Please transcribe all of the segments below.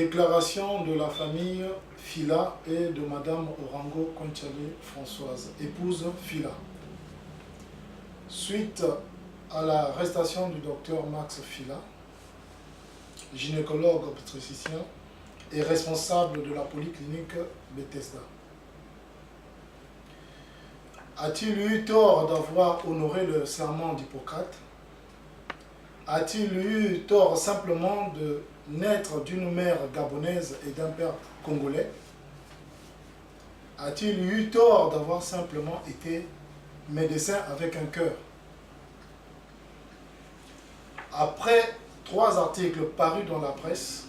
Déclaration de la famille Fila et de Madame Orango Konchale Françoise, épouse Fila. Suite à l'arrestation du docteur Max Fila, gynécologue obstétricien et responsable de la polyclinique Bethesda. A-t-il eu tort d'avoir honoré le serment d'Hippocrate? A-t-il eu tort simplement de naître d'une mère gabonaise et d'un père congolais? A-t-il eu tort d'avoir simplement été médecin avec un cœur? Après 3 articles parus dans la presse,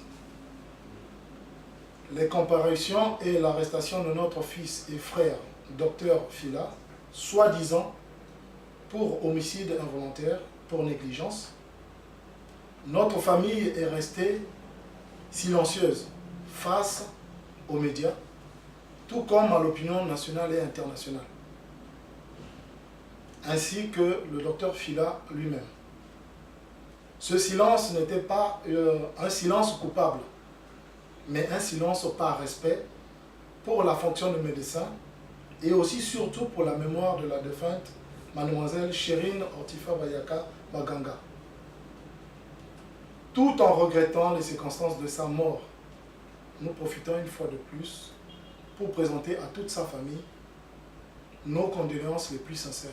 les comparutions et l'arrestation de notre fils et frère, docteur Fila, soi-disant pour homicide involontaire, pour négligence, notre famille est restée silencieuse face aux médias, tout comme à l'opinion nationale et internationale, ainsi que le docteur Fila lui-même. Ce silence n'était pas un silence coupable, mais un silence par respect pour la fonction de médecin et aussi surtout pour la mémoire de la défunte mademoiselle Chérine Ortifa Bayaka Baganga. Tout en regrettant les circonstances de sa mort, nous profitons une fois de plus pour présenter à toute sa famille nos condoléances les plus sincères.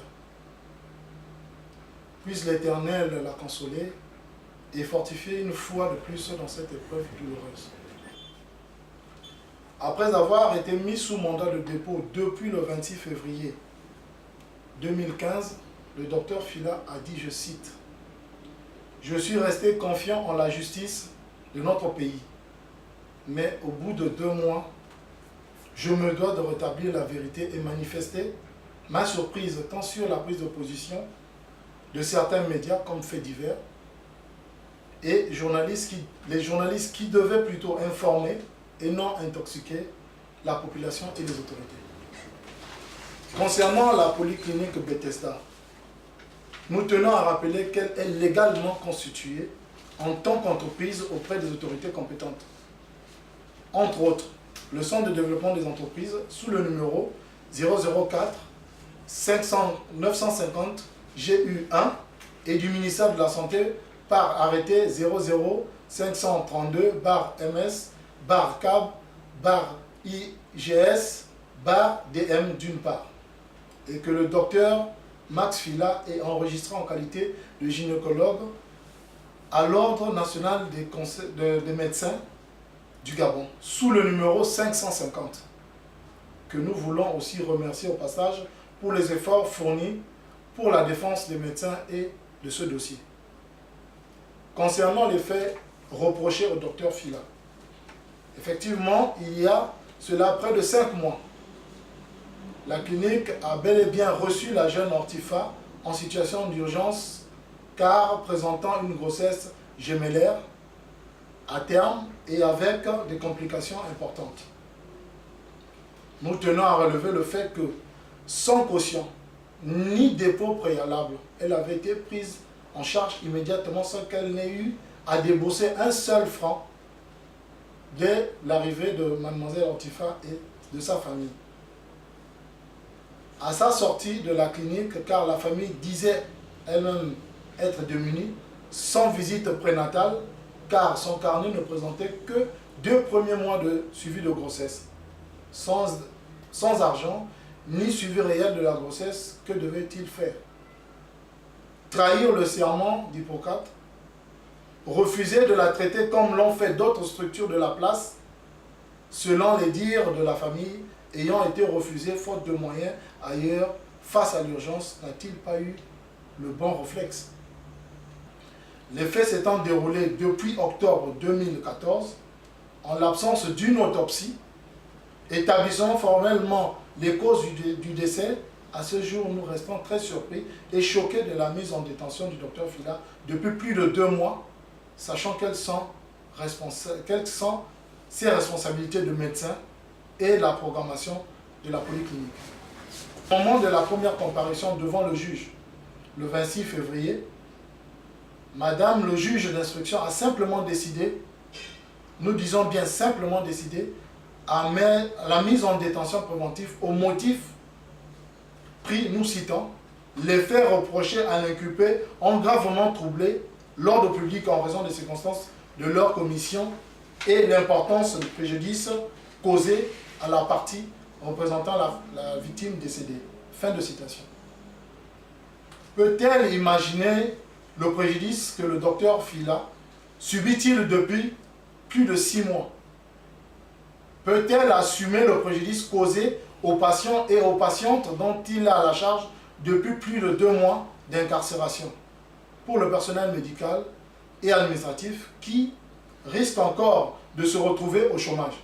Puisse l'Éternel la consoler et fortifier une fois de plus dans cette épreuve douloureuse. Après avoir été mis sous mandat de dépôt depuis le 26 février 2015, le docteur Fila a dit, je cite, « Je suis resté confiant en la justice de notre pays, mais au bout de 2 mois, je me dois de rétablir la vérité et manifester ma surprise tant sur la prise de position de certains médias comme Faits divers et les journalistes qui devaient plutôt informer et non intoxiquer la population et les autorités. Concernant la polyclinique Bethesda, nous tenons à rappeler qu'elle est légalement constituée en tant qu'entreprise auprès des autorités compétentes. Entre autres, le Centre de développement des entreprises sous le numéro 004 950 GU1 et du ministère de la Santé par arrêté 00-532-MS-CAB-IGS-DM d'une part, et que le docteur Max Fila est enregistré en qualité de gynécologue à l'Ordre national des médecins du Gabon, sous le numéro 550, que nous voulons aussi remercier au passage pour les efforts fournis pour la défense des médecins et de ce dossier. Concernant les faits reprochés au docteur Fila, effectivement, il y a cela près de 5 mois, la clinique a bel et bien reçu la jeune Ortifa en situation d'urgence car présentant une grossesse gémellaire à terme et avec des complications importantes. Nous tenons à relever le fait que sans caution ni dépôt préalable, elle avait été prise en charge immédiatement sans qu'elle n'ait eu à débourser un seul franc dès l'arrivée de mademoiselle Ortifa et de sa famille. À sa sortie de la clinique, car la famille disait elle-même être démunie, sans visite prénatale, car son carnet ne présentait que 2 premiers mois de suivi de grossesse. Sans argent, ni suivi réel de la grossesse, que devait-il faire? Trahir le serment d'Hippocrate, refuser de la traiter comme l'ont fait d'autres structures de la place, selon les dires de la famille, ayant été refusé faute de moyens ailleurs face à l'urgence, n'a-t-il pas eu le bon réflexe? Les faits s'étant déroulés depuis octobre 2014, en l'absence d'une autopsie, établissant formellement les causes du décès, à ce jour, nous restons très surpris et choqués de la mise en détention du docteur Fila depuis plus de 2 mois, sachant quelles sont ses responsabilités de médecin et la programmation de la polyclinique. Au moment de la première comparution devant le juge, le 26 février, Madame le juge d'instruction a simplement décidé nous disons bien simplement décidé à la mise en détention préventive au motif pris, nous citons, les faits reprochés à l'inculpé ont gravement troublé l'ordre public en raison des circonstances de leur commission et l'importance du préjudice causé à la partie représentant la victime décédée. Fin de citation. Peut-elle imaginer le préjudice que le docteur Fila subit-il depuis plus de 6 mois? Peut-elle assumer le préjudice causé aux patients et aux patientes dont il a la charge depuis plus de 2 mois d'incarcération pour le personnel médical et administratif qui risque encore de se retrouver au chômage?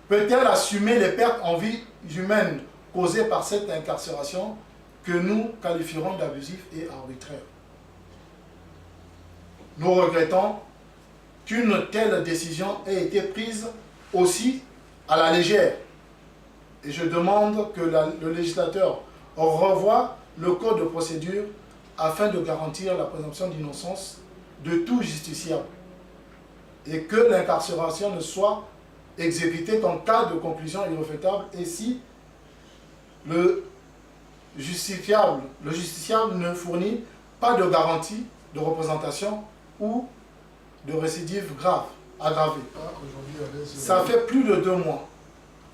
Peut-elle assumer les pertes en vie humaine causées par cette incarcération que nous qualifierons d'abusif et arbitraire? Nous regrettons qu'une telle décision ait été prise aussi à la légère. Et je demande que le législateur revoie le code de procédure afin de garantir la présomption d'innocence de tout justiciable et que l'incarcération ne soit exécutée qu'en cas de conclusion irréfutable et si le justiciable ne fournit pas de garantie de représentation ou de récidive grave, aggravée. Ça fait plus de 2 mois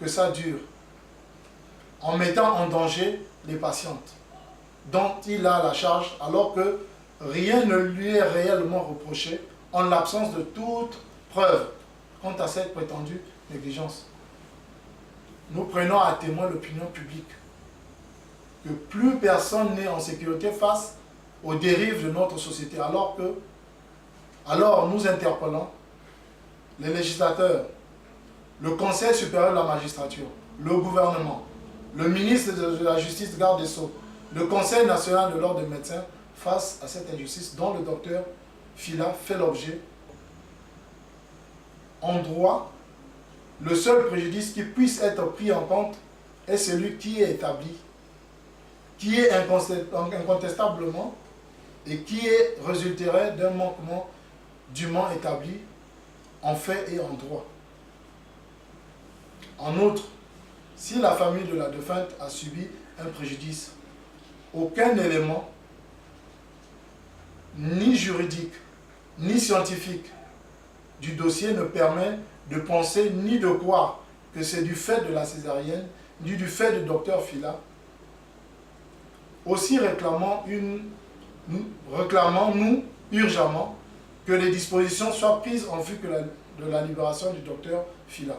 que ça dure, en mettant en danger les patientes dont il a la charge, alors que rien ne lui est réellement reproché en l'absence de toute preuve quant à cette prétendue négligence. Nous prenons à témoin l'opinion publique que plus personne n'est en sécurité face aux dérives de notre société, alors nous interpellons les législateurs, le Conseil supérieur de la magistrature, le gouvernement, le ministre de la Justice, garde des Sceaux, le Conseil national de l'ordre des médecins face à cette injustice dont le docteur Fila fait l'objet. En droit, le seul préjudice qui puisse être pris en compte est celui qui est établi, qui est incontestablement et qui résulterait d'un manquement dûment établi en fait et en droit. En outre, si la famille de la défunte a subi un préjudice, aucun élément, ni juridique, ni scientifique, du dossier ne permet de penser ni de croire que c'est du fait de la césarienne, ni du fait du docteur Fila. Aussi réclamons-nous urgemment que les dispositions soient prises en vue de la libération du docteur Fila.